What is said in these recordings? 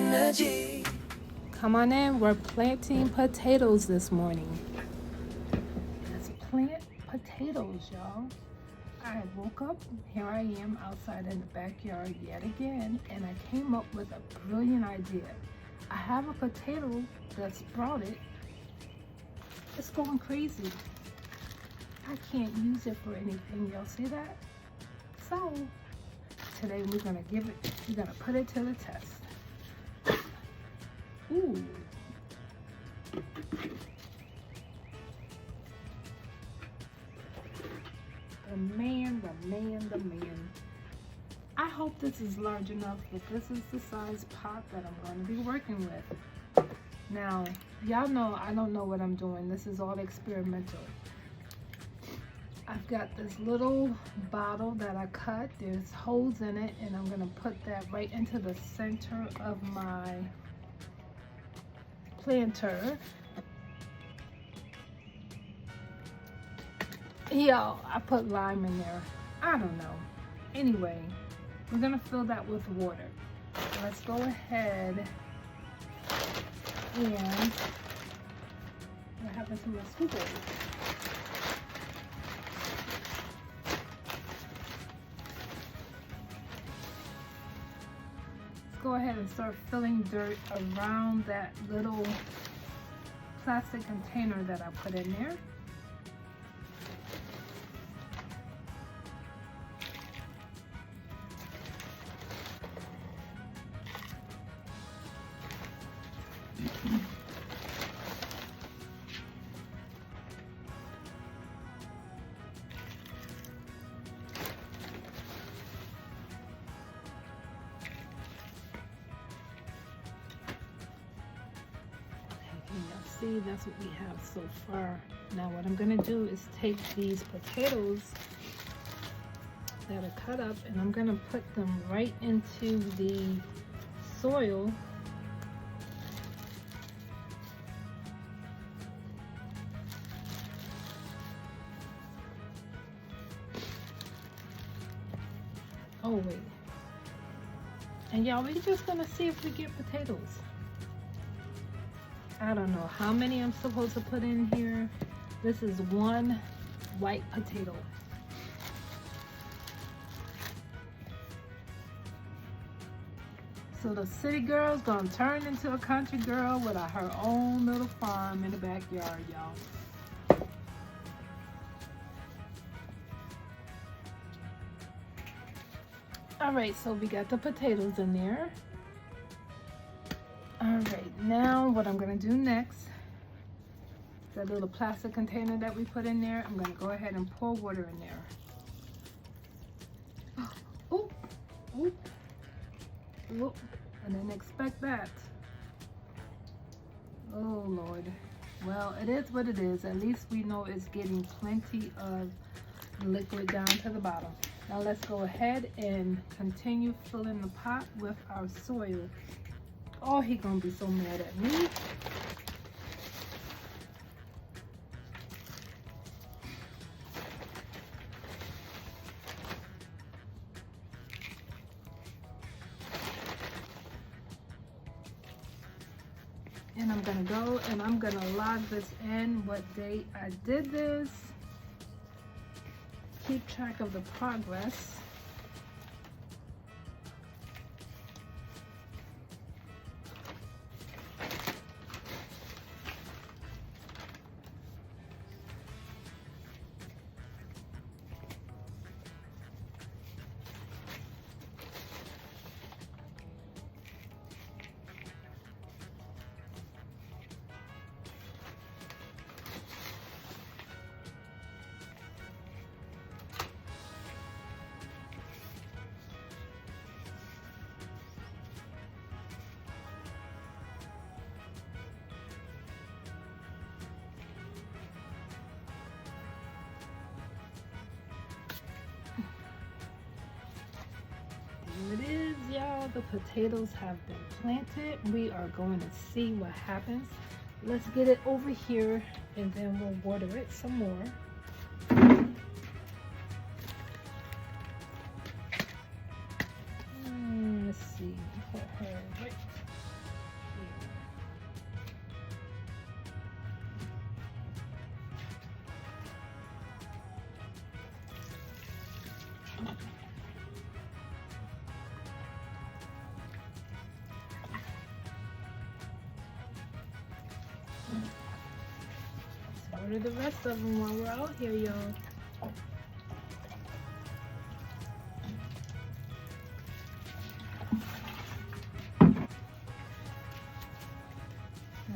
energy. Come on in, we're planting potatoes this morning. Let's plant potatoes, y'all. I woke up, here I am outside in the backyard yet again, and I came up with a brilliant idea. I have a potato that sprouted. It's going crazy. I can't use it for anything, y'all see that? So, today we're gonna put it to the test. Ooh. The man. I hope this is large enough, but this is the size pot that I'm going to be working with. Now, y'all know I don't know what I'm doing. This is all experimental. I've got this little bottle that I cut. There's holes in it, and I'm going to put that right into the center of my planter. Yo, I put lime in there. I don't know. Anyway, we're gonna fill that with water. Let's go ahead and what happened to my scoopers? Let's go ahead and start filling dirt around that little plastic container that I put in there. See, that's what we have so far. Now what I'm gonna do is take these potatoes that are cut up and I'm gonna put them right into the soil. Oh wait. And y'all, we're just gonna see if we get potatoes. I don't know how many I'm supposed to put in here. This is one white potato. So the city girl's gonna turn into a country girl with her own little farm in the backyard, y'all. All right, so we got the potatoes in there. All right, now what I'm gonna do next, that little plastic container that we put in there, I'm gonna go ahead and pour water in there. Oop, oop, oop, I didn't expect that. Oh Lord. Well, it is what it is. At least we know it's getting plenty of liquid down to the bottom. Now let's go ahead and continue filling the pot with our soil. Oh, he gonna be so mad at me. And I'm gonna go and I'm gonna log this in, what date I did this. Keep track of the progress. Here it is, y'all. The potatoes have been planted. We are going to see what happens. Let's get it over here and then we'll water it some more. Let's see. Put her right Let's order the rest of them while we're out here, y'all.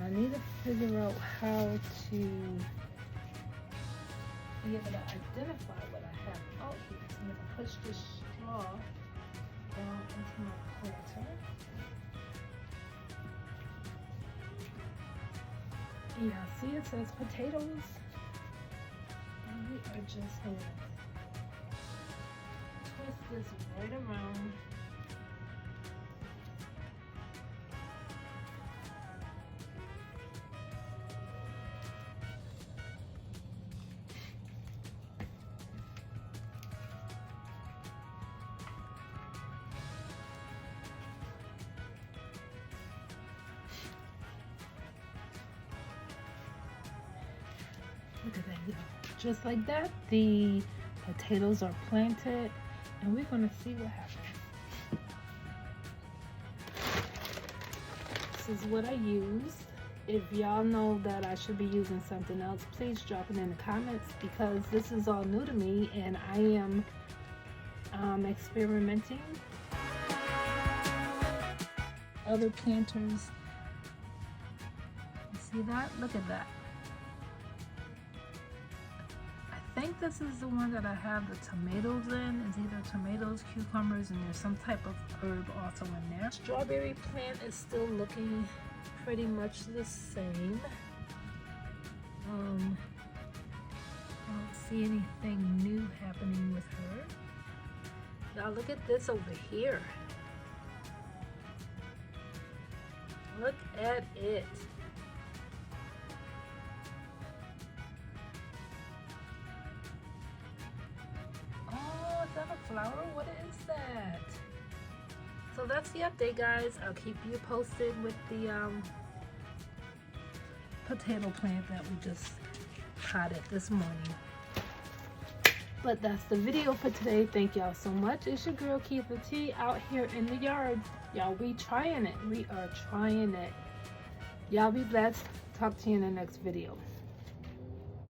I need to figure out how to be able to identify what I have out here. So I'm going to push this straw down into my planter. Yeah, see it says potatoes. And we are just going to twist this right around. Look at that, y'all. Just like that, the potatoes are planted, and we're gonna see what happens. This is what I used. If y'all know that I should be using something else, please drop it in the comments, because this is all new to me and I am experimenting. Other planters, you see that? Look at that. I think this is the one that I have the tomatoes in. It's either tomatoes, cucumbers, and there's some type of herb also in there. Strawberry plant is still looking pretty much the same. I don't see anything new happening with her. Now look at this over here. Look at it. Oh, is that a flower? What is that? So that's the update, guys. I'll keep you posted with the potato plant that we just potted this morning. But that's the video for today. Thank y'all so much. It's your girl Keitha T out here in the yard. Y'all, we trying it. We are trying it. Y'all be blessed. Talk to you in the next video.